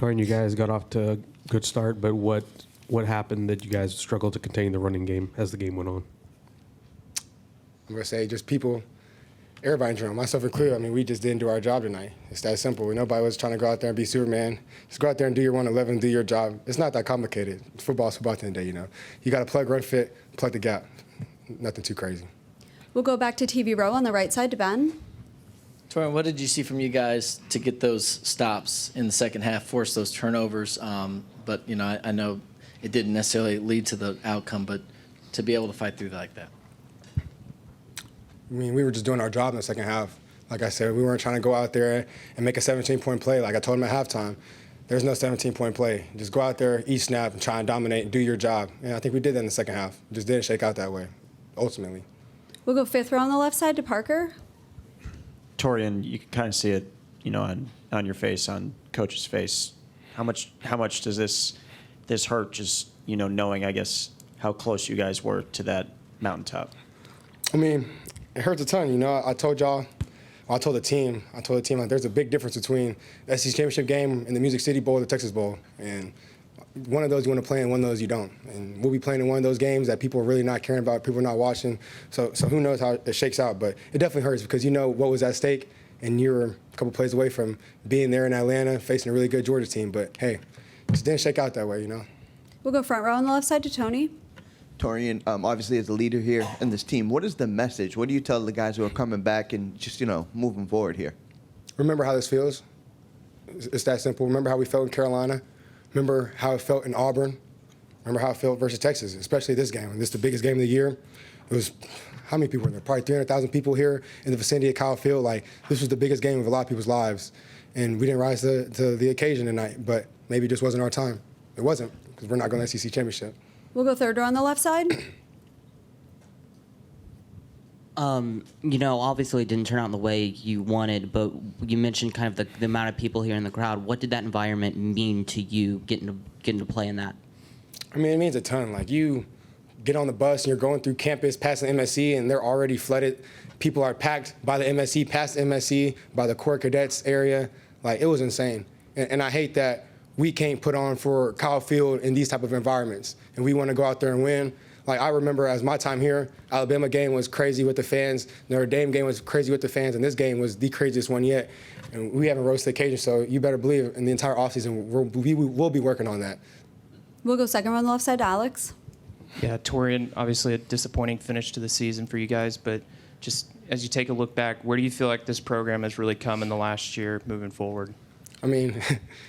Taurean, you guys got off to a good start, but what happened that you guys struggled to contain the running game as the game went on? I'm going to say just people, everybody in general, myself included, I mean, we just didn't do our job tonight. It's that simple. Nobody was trying to go out there and be Superman. Just go out there and do your 111, do your job. It's not that complicated. Football's football at the end of the day, You got to plug, run, fit, plug the gap. Nothing too crazy. We'll go back to TV row on the right side to Ben. Taurean, what did you see from you guys to get those stops in the second half, force those turnovers? But, I know it didn't necessarily lead to the outcome, but to be able to fight through like that. I mean, we were just doing our job in the second half. Like I said, we weren't trying to go out there and make a 17-point play. Like I told them at halftime, there's no 17-point play. Just go out there, each snap, and try and dominate and do your job. And I think we did that in the second half. Just didn't shake out that way, ultimately. We'll go fifth row on the left side to Parker. Taurean, you can kind of see it, on your face, on Coach's face. How much does this hurt? Just knowing, I guess, how close you guys were to that mountaintop. I mean, it hurts a ton. I told y'all, I told the team, like, there's a big difference between the SEC championship game and the Music City Bowl, the Texas Bowl, and one of those you want to play and one of those you don't. And we'll be playing in one of those games that people are really not caring about, people are not watching. So who knows how it shakes out. But it definitely hurts because you know what was at stake, and you're a couple plays away from being there in Atlanta, facing a really good Georgia team. But, hey, it just didn't shake out that way, We'll go front row on the left side to Tony. Taurean, obviously as a leader here in this team, what is the message? What do you tell the guys who are coming back and just, moving forward here? Remember how this feels. It's that simple. Remember how we felt in Carolina. Remember how it felt in Auburn. Remember how it felt versus Texas, especially this game. And this is the biggest game of the year. It was, how many people were there? Probably 300,000 people here in the vicinity of Kyle Field. Like, this was the biggest game of a lot of people's lives. And we didn't rise to the occasion tonight, but maybe it just wasn't our time. It wasn't, because we're not going to the SEC championship. We'll go third row on the left side. Obviously it didn't turn out the way you wanted, but you mentioned kind of the amount of people here in the crowd. What did that environment mean to you, getting to play in that? I mean, it means a ton. Like, you get on the bus and you're going through campus past the MSC, and they're already flooded. People are packed by the MSC, past the MSC, by the Corps Cadets area. Like, it was insane. And I hate that we can't put on for Kyle Field in these type of environments, and we want to go out there and win. Like, I remember as my time here, Alabama game was crazy with the fans, Notre Dame game was crazy with the fans, and this game was the craziest one yet. And we haven't rose to the occasion, so you better believe in the entire offseason we will be working on that. We'll go second row on the left side to Alex. Yeah, Taurean, obviously a disappointing finish to the season for you guys, but just as you take a look back, where do you feel like this program has really come in the last year moving forward? I mean,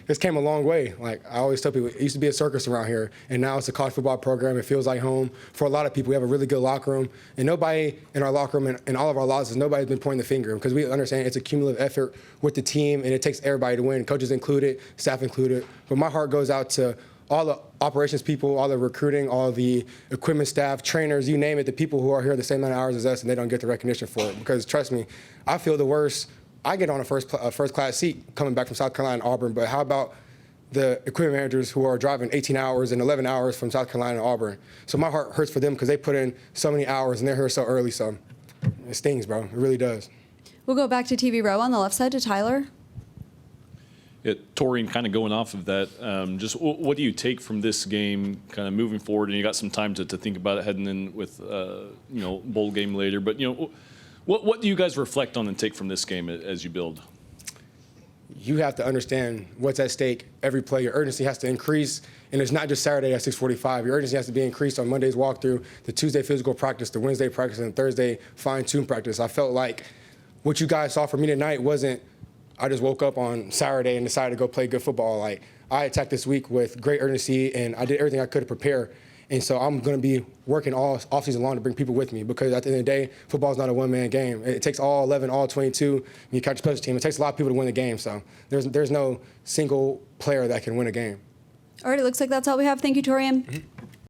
this came a long way. Like, I always tell people, it used to be a circus around here, and now it's a college football program. It feels like home. For a lot of people, we have a really good locker room, and nobody in our locker room and in all of our losses, nobody's been pointing the finger, because we understand it's a cumulative effort with the team, and it takes everybody to win, coaches included, staff included. But my heart goes out to all the operations people, all the recruiting, all the equipment staff, trainers, you name it, the people who are here the same amount of hours as us, and they don't get the recognition for it. Because trust me, I feel the worst. I get on a first-class seat coming back from South Carolina and Auburn, but how about the equipment managers who are driving 18 hours and 11 hours from South Carolina and Auburn? So my heart hurts for them because they put in so many hours and they're here so early, so it stings, bro. It really does. We'll go back to TV row on the left side to Tyler. Yeah, Taurean, kind of going off of that, just what do you take from this game kind of moving forward? And you got some time to think about it heading in with, bowl game later, but, what do you guys reflect on and take from this game as you build? You have to understand what's at stake every play. Your urgency has to increase, and it's not just Saturday at 6:45. Your urgency has to be increased on Monday's walkthrough, the Tuesday physical practice, the Wednesday practice, and the Thursday fine-tune practice. I felt like what you guys saw from me tonight wasn't I just woke up on Saturday and decided to go play good football. Like, I attacked this week with great urgency, and I did everything I could to prepare. And so I'm going to be working all offseason long to bring people with me, because at the end of the day, football is not a one-man game. It takes all 11, all 22. You catch a special team. It takes a lot of people to win the game. So there's no single player that can win a game. All right, it looks like that's all we have. Thank you, Taurean.